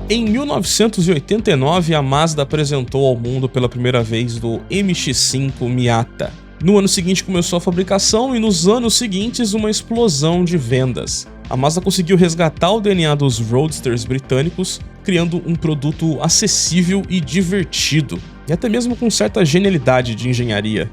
Em 1989, a Mazda apresentou ao mundo pela primeira vez o MX-5 Miata. No ano seguinte começou a fabricação e nos anos seguintes uma explosão de vendas. A Mazda conseguiu resgatar o DNA dos roadsters britânicos, criando um produto acessível e divertido, e até mesmo com certa genialidade de engenharia.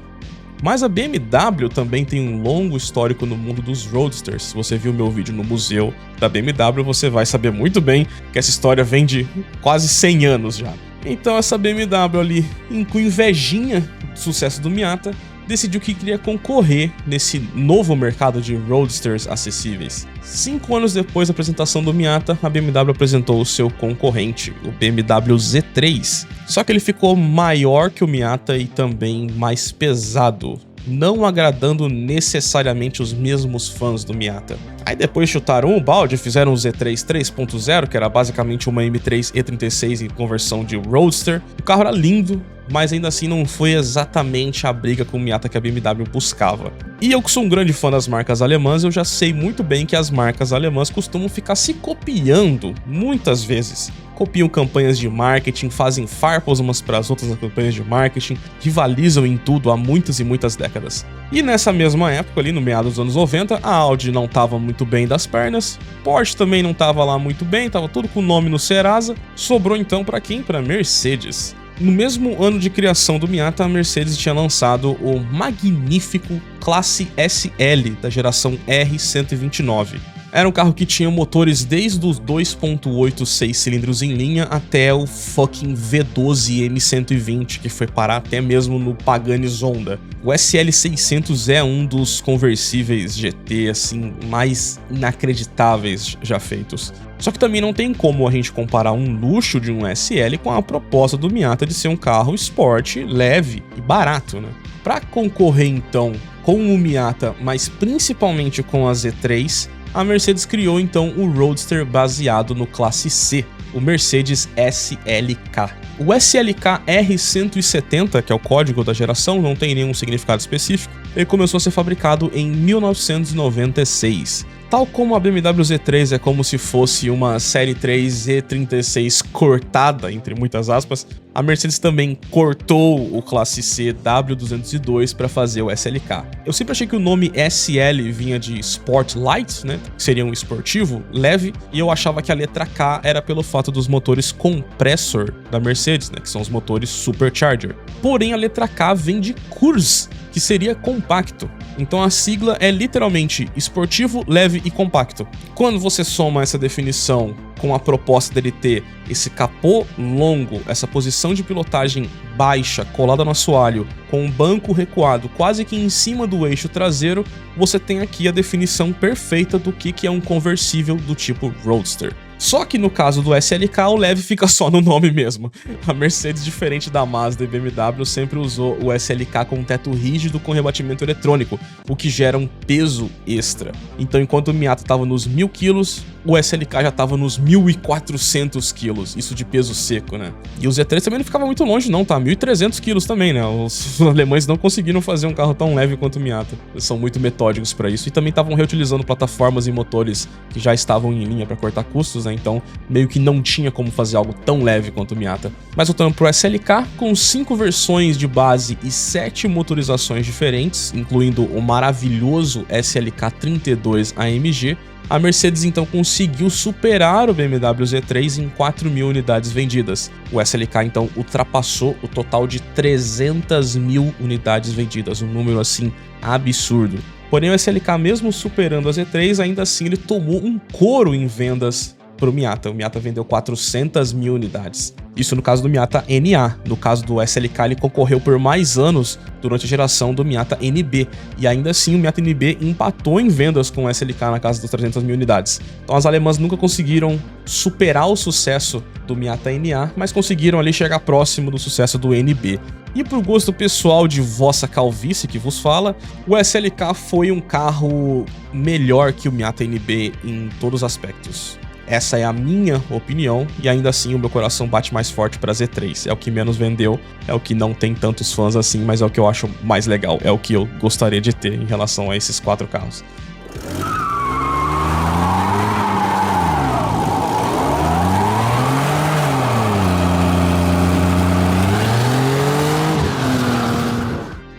Mas a BMW também tem um longo histórico no mundo dos roadsters. Se você viu meu vídeo no museu da BMW, você vai saber muito bem que essa história vem de quase 100 anos já. Então essa BMW ali, com invejinha do sucesso do Miata, decidiu que queria concorrer nesse novo mercado de roadsters acessíveis. 5 anos depois da apresentação do Miata, a BMW apresentou o seu concorrente, o BMW Z3. Só que ele ficou maior que o Miata e também mais pesado, não agradando necessariamente os mesmos fãs do Miata. Aí depois chutaram o balde e fizeram o Z3 3.0, que era basicamente uma M3 E36 em conversão de roadster. O carro era lindo, mas ainda assim não foi exatamente a briga com o Miata que a BMW buscava. E eu que sou um grande fã das marcas alemãs, eu já sei muito bem que as marcas alemãs costumam ficar se copiando muitas vezes. Copiam campanhas de marketing, fazem farpas umas para as outras nas campanhas de marketing, rivalizam em tudo há muitas e muitas décadas. E nessa mesma época, ali no meados dos anos 90, a Audi não estava muito bem das pernas, Porsche também não estava lá muito bem, estava tudo com o nome no Serasa, sobrou então para quem? Para Mercedes. No mesmo ano de criação do Miata, a Mercedes tinha lançado o magnífico Classe SL da geração R129. Era um carro que tinha motores desde os 2.8 6 cilindros em linha até o fucking V12 M120, que foi parar até mesmo no Pagani Zonda. O SL600 é um dos conversíveis GT assim mais inacreditáveis já feitos. Só que também não tem como a gente comparar um luxo de um SL com a proposta do Miata de ser um carro esporte, leve e barato, né? Para concorrer então com o Miata, mas principalmente com a Z3, a Mercedes criou então o Roadster baseado no Classe C, o Mercedes SLK. O SLK R170, que é o código da geração, não tem nenhum significado específico, ele começou a ser fabricado em 1996. Tal como a BMW Z3 é como se fosse uma Série 3 E36 cortada, entre muitas aspas, a Mercedes também cortou o Classe C W202 para fazer o SLK. Eu sempre achei que o nome SL vinha de Sport Light, né, que seria um esportivo, leve, e eu achava que a letra K era pelo fato dos motores compressor da Mercedes, né, que são os motores Supercharger. Porém, a letra K vem de Kurz, que seria compacto. Então a sigla é literalmente esportivo, leve e compacto. Quando você soma essa definição com a proposta dele ter esse capô longo, essa posição de pilotagem baixa, colada no assoalho, com um banco recuado quase que em cima do eixo traseiro, você tem aqui a definição perfeita do que é um conversível do tipo Roadster. Só que no caso do SLK, o leve fica só no nome mesmo. A Mercedes, diferente da Mazda e BMW, sempre usou o SLK com um teto rígido com rebatimento eletrônico, o que gera um peso extra. Então, enquanto o Miata estava nos 1000 kg, o SLK já estava nos 1400 kg, isso de peso seco, né? E o Z3 também não ficava muito longe não, tá? 1300 kg também, né? Os alemães não conseguiram fazer um carro tão leve quanto o Miata. Eles são muito metódicos para isso e também estavam reutilizando plataformas e motores que já estavam em linha para cortar custos, né? Então meio que não tinha como fazer algo tão leve quanto o Miata. Mas voltando pro SLK, com 5 versões de base e 7 motorizações diferentes, incluindo o maravilhoso SLK 32 AMG, a Mercedes então conseguiu superar o BMW Z3 em 4.000 unidades vendidas. O SLK então ultrapassou o total de 300.000 unidades vendidas, um número assim absurdo. Porém o SLK, mesmo superando a Z3, ainda assim ele tomou um couro em vendas pro Miata. O Miata vendeu 400.000 unidades. Isso no caso do Miata NA. No caso do SLK, ele concorreu por mais anos durante a geração do Miata NB. E ainda assim, o Miata NB empatou em vendas com o SLK na casa das 300.000 unidades. Então as alemãs nunca conseguiram superar o sucesso do Miata NA, mas conseguiram ali chegar próximo do sucesso do NB. E pro gosto pessoal de vossa calvície que vos fala, o SLK foi um carro melhor que o Miata NB em todos os aspectos. Essa é a minha opinião, e ainda assim o meu coração bate mais forte para Z3. É o que menos vendeu, é o que não tem tantos fãs assim, mas é o que eu acho mais legal, é o que eu gostaria de ter em relação a esses 4 carros.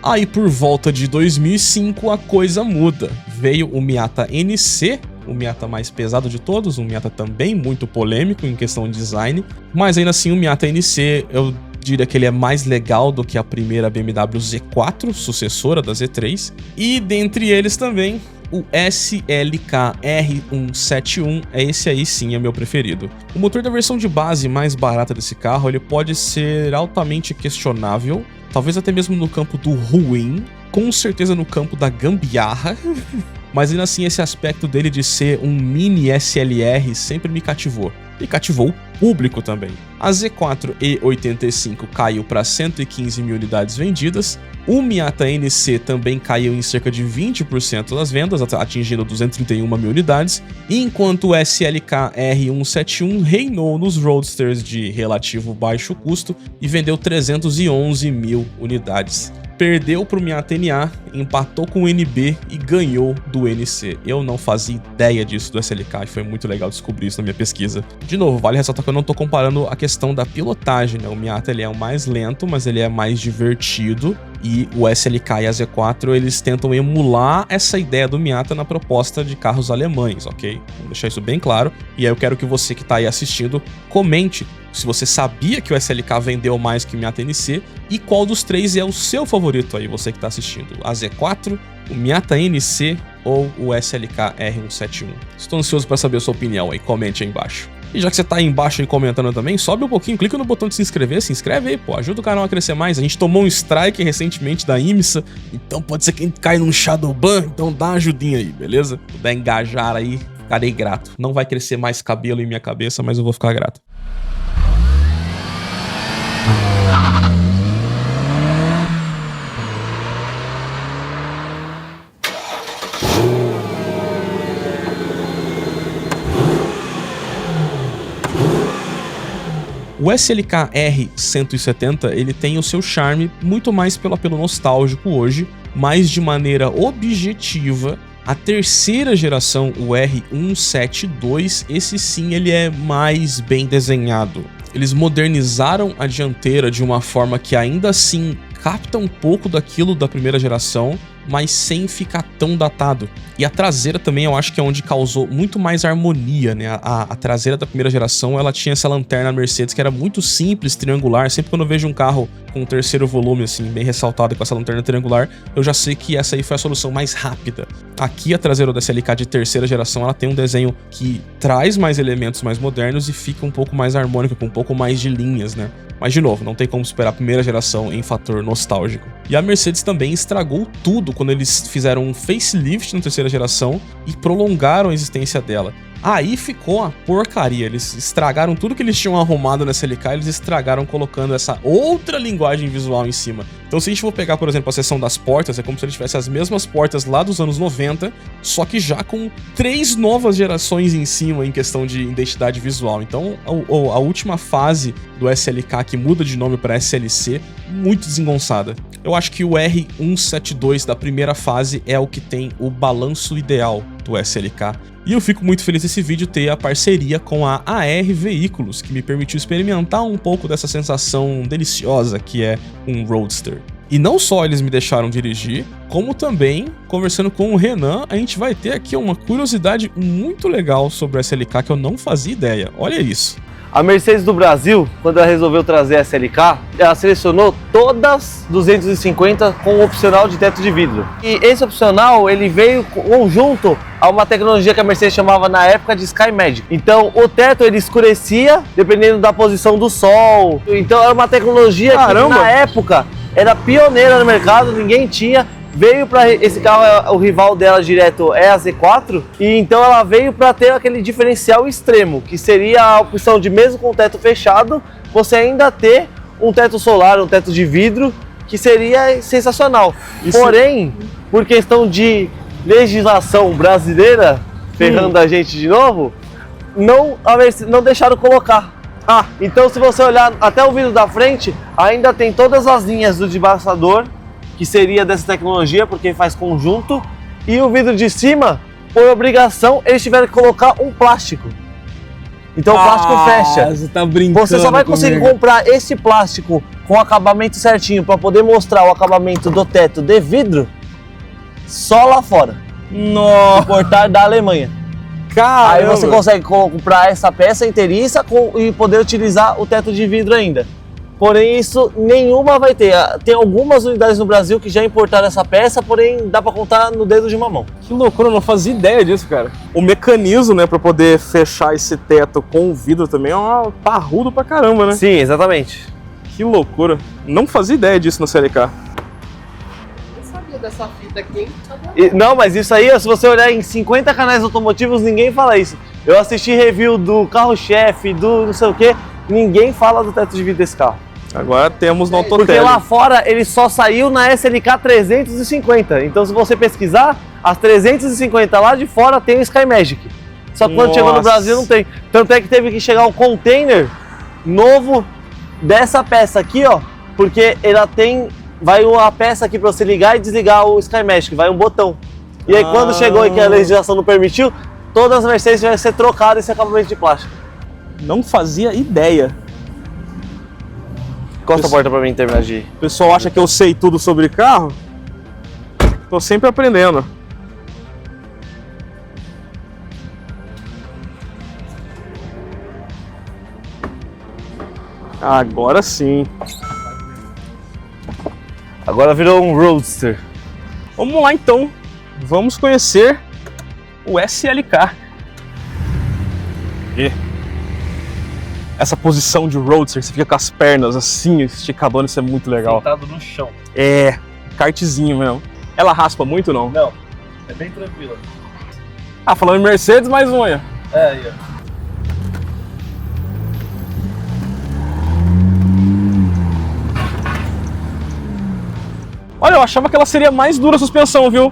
Aí por volta de 2005 a coisa muda. Veio o Miata NC, o Miata mais pesado de todos, um Miata também muito polêmico em questão de design, mas ainda assim o Miata NC eu diria que ele é mais legal do que a primeira BMW Z4, sucessora da Z3, e dentre eles também o SLK R171, esse aí sim é meu preferido. O motor da versão de base mais barata desse carro, ele pode ser altamente questionável, talvez até mesmo no campo do ruim, com certeza no campo da gambiarra, mas ainda assim esse aspecto dele de ser um mini SLR sempre me cativou. E cativou o público também. A Z4 E85 caiu para 115 mil unidades vendidas, o Miata NC também caiu em cerca de 20% das vendas, atingindo 231 mil unidades, enquanto o SLK R171 reinou nos roadsters de relativo baixo custo e vendeu 311 mil unidades. Perdeu para o Miata NA, empatou com o NB e ganhou do NC. Eu não fazia ideia disso do SLK e foi muito legal descobrir isso na minha pesquisa. De novo, vale ressaltar que eu não estou comparando a questão da pilotagem, né? O Miata ele é o mais lento, mas ele é mais divertido. E o SLK e a Z4 eles tentam emular essa ideia do Miata na proposta de carros alemães, ok? Vou deixar isso bem claro. E aí eu quero que você que está aí assistindo comente se você sabia que o SLK vendeu mais que o Miata NC e qual dos três é o seu favorito aí, você que está assistindo. A Z4, o Miata NC ou o SLK R171. Estou ansioso para saber a sua opinião aí, comente aí embaixo. E já que você tá aí embaixo aí comentando também, sobe um pouquinho, clica no botão de se inscrever, se inscreve aí, pô, ajuda o canal a crescer mais. A gente tomou um strike recentemente da IMSA, então pode ser que a gente caia num Shadowban, então dá uma ajudinha aí, beleza? Se puder engajar aí, ficarei grato. Não vai crescer mais cabelo em minha cabeça, mas eu vou ficar grato. O SLK R170 ele tem o seu charme muito mais pelo apelo nostálgico hoje, mas de maneira objetiva, a terceira geração, o R172, esse sim ele é mais bem desenhado. Eles modernizaram a dianteira de uma forma que ainda assim capta um pouco daquilo da primeira geração, mas sem ficar tão datado. E a traseira também eu acho que é onde causou muito mais harmonia, né? A traseira da primeira geração, ela tinha essa lanterna Mercedes que era muito simples, triangular. Sempre quando eu vejo um carro com um terceiro volume, assim, bem ressaltado com essa lanterna triangular, eu já sei que essa aí foi a solução mais rápida. Aqui a traseira da SLK de terceira geração, ela tem um desenho que traz mais elementos mais modernos e fica um pouco mais harmônico, com um pouco mais de linhas, né? Mas de novo, não tem como superar a primeira geração em fator nostálgico. E a Mercedes também estragou tudo quando eles fizeram um facelift na terceira geração e prolongaram a existência dela. Aí ficou uma porcaria, eles estragaram tudo que eles tinham arrumado na SLK, eles estragaram colocando essa outra linguagem visual em cima. Então se a gente for pegar, por exemplo, a seção das portas, é como se ele tivesse as mesmas portas lá dos anos 90, só que já com 3 novas gerações em cima em questão de identidade visual. Então a última fase do SLK, que muda de nome para SLC, muito desengonçada. Eu acho que o R172 da primeira fase é o que tem o balanço ideal do SLK. E eu fico muito feliz nesse vídeo ter a parceria com a AR Veículos, que me permitiu experimentar um pouco dessa sensação deliciosa que é um Roadster. E não só eles me deixaram dirigir, como também, conversando com o Renan, a gente vai ter aqui uma curiosidade muito legal sobre a SLK que eu não fazia ideia. Olha isso. A Mercedes do Brasil, quando ela resolveu trazer a SLK, ela selecionou todas 250 com o opcional de teto de vidro. E esse opcional, ele veio conjunto a uma tecnologia que a Mercedes chamava na época de Sky Magic. Então o teto ele escurecia dependendo da posição do sol. Então era uma tecnologia que na época era pioneira no mercado, ninguém tinha. Veio para esse carro, o rival dela direto é a Z4, e então ela veio para ter aquele diferencial extremo, que seria a opção de mesmo com o teto fechado, você ainda ter um teto solar, um teto de vidro, que seria sensacional. Porém, por questão de legislação brasileira, ferrando a gente de novo, não deixaram colocar. Então se você olhar até o vidro da frente, ainda tem todas as linhas do debaçador, que seria dessa tecnologia, porque faz conjunto, e o vidro de cima, por obrigação, eles tiveram que colocar um plástico. Então o plástico fecha. Você tá brincando. Você só vai conseguir comprar esse plástico com o acabamento certinho para poder mostrar o acabamento do teto de vidro só lá fora. Nossa. Importar da Alemanha. Caramba. Aí você consegue comprar essa peça inteiriça e poder utilizar o teto de vidro ainda. Porém, isso nenhuma vai ter. Tem algumas unidades no Brasil que já importaram essa peça, porém dá para contar no dedo de uma mão. Que loucura, eu não fazia ideia disso, cara. O mecanismo, né, para poder fechar esse teto com o vidro também é parrudo pra caramba, né? Sim, exatamente. Que loucura. Não fazia ideia disso no CLK. Eu sabia dessa fita aqui. Não, mas isso aí, se você olhar em 50 canais automotivos, ninguém fala isso. Eu assisti review do carro-chefe, do não sei o que, ninguém fala do teto de vidro desse carro. Agora temos no Autotele. Porque lá fora ele só saiu na SLK 350. Então se você pesquisar, as 350 lá de fora tem o Sky Magic. Só que quando chegou no Brasil não tem. Tanto é que teve que chegar um container novo dessa peça aqui, ó. Porque ela tem... Vai uma peça aqui para você ligar e desligar o Sky Magic. Vai um botão. E aí quando chegou e que a legislação não permitiu, todas as Mercedes vai ser trocado esse acabamento de plástico. Não fazia ideia. Encosta a porta pra mim terminar de ir. O pessoal acha que eu sei tudo sobre carro. Tô sempre aprendendo. Agora sim. Agora virou um Roadster. Vamos lá então. Vamos conhecer o SLK. Essa posição de roadster, você fica com as pernas assim, esticadona, isso é muito legal. Sentado no chão. É, kartzinho mesmo. Ela raspa muito, não? Não, é bem tranquila. Ah, falando em Mercedes, mais uma aí. É, aí, ó. Olha, eu achava que ela seria mais dura a suspensão, viu?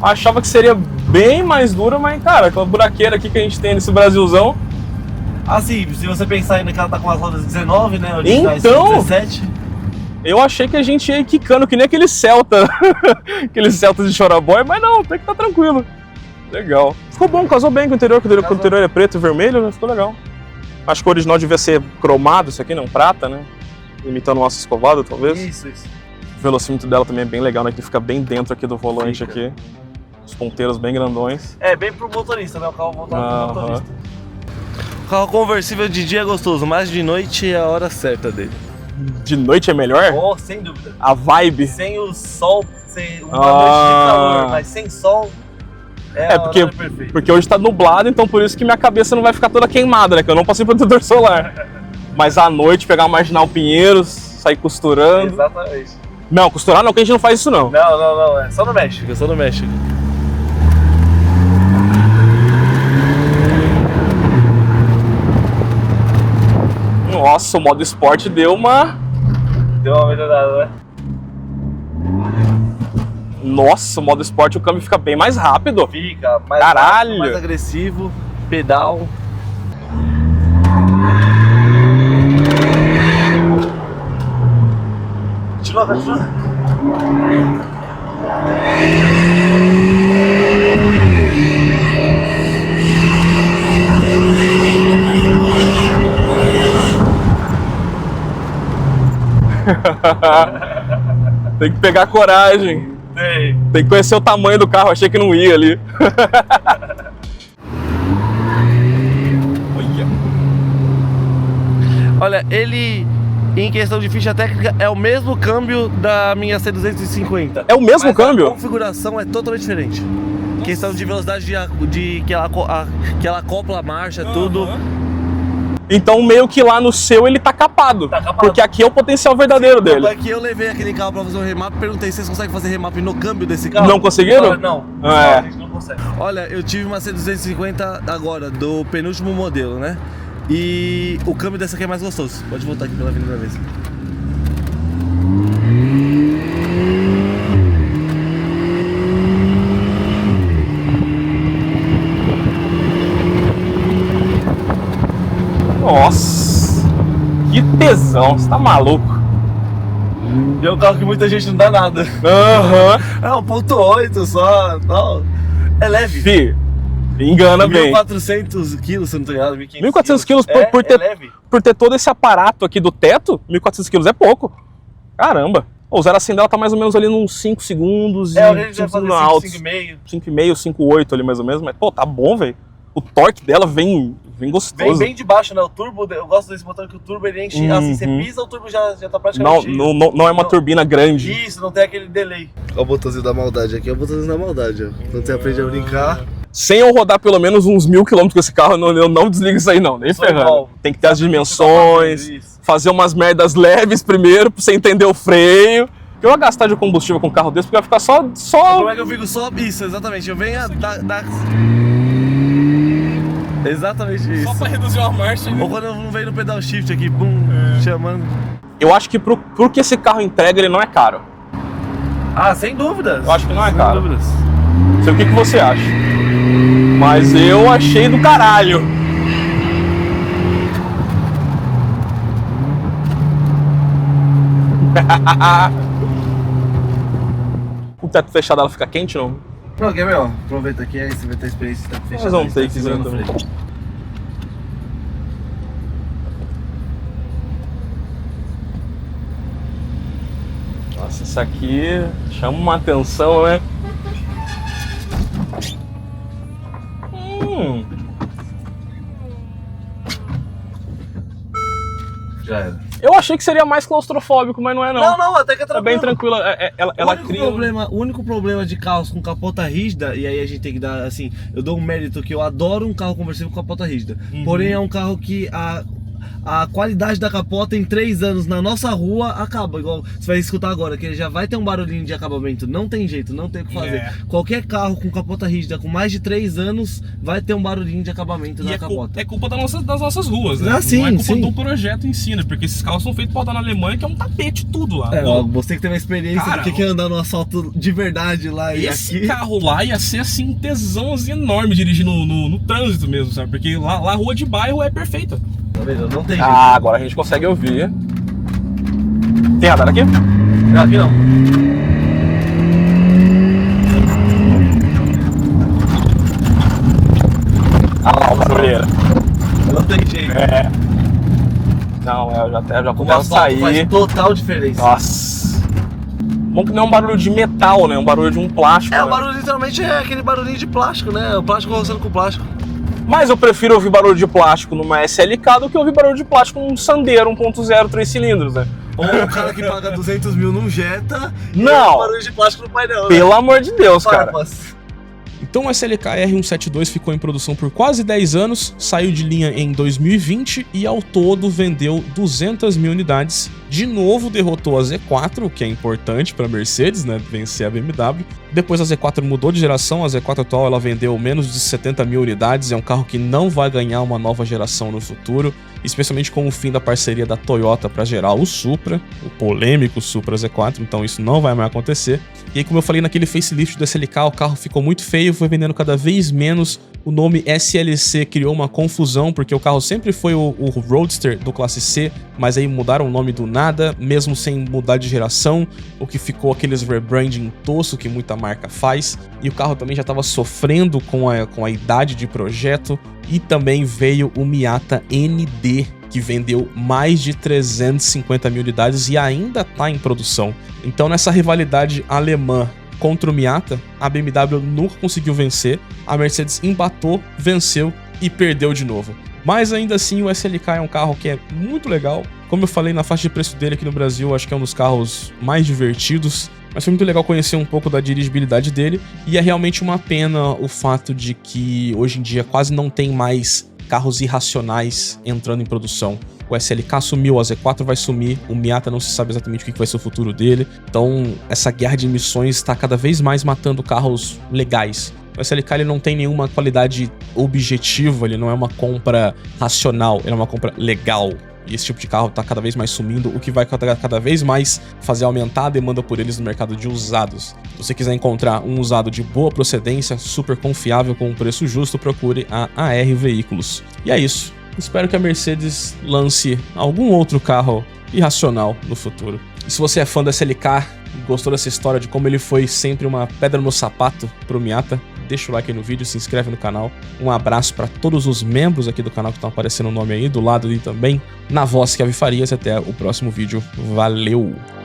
Achava que seria bem mais dura, mas, cara, aquela buraqueira aqui que a gente tem nesse Brasilzão. Assim, se você pensar ainda que ela tá com as rodas 19, né? Então, 17. Eu achei que a gente ia ir quicando que nem aquele Celta, aqueles Celtas de Choraboy, mas não, tem que tá tranquilo. Legal. Ficou bom, casou bem com o interior, porque o interior é preto e vermelho, né? Ficou legal. Acho que o original devia ser cromado, isso aqui não, prata, né? Imitando o aço escovado, talvez. Isso. O velocímetro dela também é bem legal, né? Que fica bem dentro aqui do volante aqui. Os ponteiros bem grandões. É, bem pro motorista, né? O carro voltado pro motorista. O carro conversível de dia é gostoso, mas de noite é a hora certa dele. De noite é melhor? Oh, sem dúvida. A vibe. Sem o sol, sem uma noite de calor, mas sem sol é a hora perfeita. Porque hoje tá nublado, então por isso que minha cabeça não vai ficar toda queimada, né? Que eu não passei protetor solar. Mas à noite pegar uma Marginal Pinheiros, sair costurando. Exatamente. Não, costurar não, que a gente não faz isso não. Não, é só no México, Nossa, o modo esporte deu uma melhorada, né? Nossa, o modo esporte o câmbio fica bem mais rápido. Fica mais Caralho. rápido, mais agressivo, pedal. Continua. Tem que pegar coragem. Tem que conhecer o tamanho do carro, achei que não ia ali. Olha, ele, em questão de ficha técnica, é o mesmo câmbio da minha C250. É o mesmo câmbio? A configuração é totalmente diferente. Nossa. Questão de velocidade de que ela acopla a marcha, tudo. Então meio que lá no seu ele tá capado. Porque aqui é o potencial verdadeiro dele. Aqui eu levei aquele carro pra fazer um remap, perguntei se vocês conseguem fazer remap no câmbio desse carro. Não conseguiram? Não, a gente não consegue. Olha, eu tive uma C250 agora, do penúltimo modelo, né? E o câmbio dessa aqui é mais gostoso. Pode voltar aqui pela avenida vez. Nossa, que tesão, você tá maluco. E é um carro que muita gente não dá nada. Aham. É 1.8 só, não. É leve. Fih, Engana bem. 1.400 quilos, se não tô errado, 1.400 quilos leve. por ter todo esse aparato aqui do teto, 1.400 quilos é pouco. Caramba. O 0 a 100 dela tá mais ou menos ali nos 5 segundos. A gente vai fazer 5,5. 5,5, 5,8 ali mais ou menos. Mas, pô, tá bom, velho. O torque dela vem gostoso. Vem bem de baixo, né? O turbo, eu gosto desse motor que o turbo ele enche, assim, você pisa, o turbo já tá praticamente cheio. Não é uma turbina grande. Isso, não tem aquele delay. Olha o botãozinho da maldade aqui, é o botãozinho da maldade, ó. Quando você aprende a brincar... Sem eu rodar pelo menos uns 1.000 km com esse carro, eu não desligo isso aí não, nem ferrando. Tem que ter as dimensões, fazer umas merdas leves primeiro, pra você entender o freio. Porque eu vou gastar de combustível com um carro desse, porque vai ficar só... Como é que eu fico só... Isso, exatamente, eu venho exatamente isso. Só pra reduzir uma marcha. Ou quando eu não venho no pedal shift aqui, bum, chamando. Eu acho que pro que esse carro entrega, ele não é caro. Ah, sem dúvidas. Eu acho que não é caro. Sem dúvidas. Não sei o que você acha. Mas eu achei do caralho. O teto fechado ela fica quente, não? Não, quer ver, ó? Aproveita aqui, aí você vai ter a experiência de teto fechado. Mas vamos ter que fazer também. Nossa, isso aqui chama uma atenção, né? Já era. Eu achei que seria mais claustrofóbico, mas não é não. Não, até que é tranquilo. É bem tranquila. Ela cria... O único problema de carros com capota rígida, e aí a gente tem que dar, assim, eu dou um mérito que eu adoro um carro conversível com capota rígida. Porém é um carro que a qualidade da capota em 3 anos na nossa rua acaba, igual você vai escutar agora, que ele já vai ter um barulhinho de acabamento, não tem jeito, não tem o que fazer. Qualquer carro com capota rígida com mais de 3 anos vai ter um barulhinho de acabamento na capota. É culpa das nossas ruas, né? Ah, sim, não é culpa sim. do projeto em si, né? Porque esses carros são feitos pra rodar na Alemanha, que é um tapete tudo lá. Você que tem uma experiência cara, do que é andar no assalto de verdade lá e esse aqui. carro lá ia ser assim um tesão assim, enorme dirigir no trânsito mesmo, sabe? Porque lá a rua de bairro é perfeita. Tá vendo? Não tem jeito. Ah, agora a gente consegue ouvir. Tem radar aqui? Não, aqui não. Ah lá, o barulheira. Não tem jeito. Não, eu já O começo a asfalto faz sair. total diferença. Nossa. Bom que não é um barulho de metal, né? É um barulho de um plástico. O né? barulho literalmente é aquele barulhinho de plástico, né? O plástico roçando com plástico. Mas eu prefiro ouvir barulho de plástico numa SLK do que ouvir barulho de plástico num Sandero 1.0 3 cilindros, né? Ou o cara que paga 200 mil num Jetta Não. e barulho de plástico no painel, né? Pelo amor de Deus, cara. Farpas. Então o SLK R172 ficou em produção por quase 10 anos, saiu de linha em 2020 e ao todo vendeu 200 mil unidades. De novo derrotou a Z4, o que é importante para a Mercedes, né, vencer a BMW. Depois a Z4 mudou de geração, a Z4 atual ela vendeu menos de 70 mil unidades, é um carro que não vai ganhar uma nova geração no futuro, especialmente com o fim da parceria da Toyota para gerar o Supra, o polêmico Supra Z4, então isso não vai mais acontecer. E aí, como eu falei naquele facelift do SLK, o carro ficou muito feio, foi vendendo cada vez menos. O nome SLC criou uma confusão, porque o carro sempre foi o Roadster do Classe C, mas aí mudaram o nome do nada, mesmo sem mudar de geração, o que ficou aqueles rebranding tosco que muita marca faz. E o carro também já estava sofrendo com a idade de projeto. E também veio o Miata ND, que vendeu mais de 350 mil unidades e ainda está em produção. Então nessa rivalidade alemã contra o Miata, a BMW nunca conseguiu vencer, a Mercedes empatou, venceu e perdeu de novo. Mas ainda assim o SLK é um carro que é muito legal. Como eu falei, na faixa de preço dele aqui no Brasil, acho que é um dos carros mais divertidos. Mas foi muito legal conhecer um pouco da dirigibilidade dele. E é realmente uma pena o fato de que hoje em dia quase não tem mais carros irracionais entrando em produção. O SLK sumiu, a Z4 vai sumir, o Miata não se sabe exatamente o que vai ser o futuro dele. Então essa guerra de emissões está cada vez mais matando carros legais. O SLK ele não tem nenhuma qualidade objetiva, ele não é uma compra racional, ele é uma compra legal. E esse tipo de carro está cada vez mais sumindo, o que vai cada vez mais fazer aumentar a demanda por eles no mercado de usados. Se você quiser encontrar um usado de boa procedência, super confiável, com um preço justo, procure a AR Veículos. E é isso. Espero que a Mercedes lance algum outro carro irracional no futuro. E se você é fã da SLK e gostou dessa história de como ele foi sempre uma pedra no sapato pro Miata, deixa o like aí no vídeo, se inscreve no canal. Um abraço para todos os membros aqui do canal que estão aparecendo o nome aí, do lado ali também, na voz que Farias. Até o próximo vídeo. Valeu!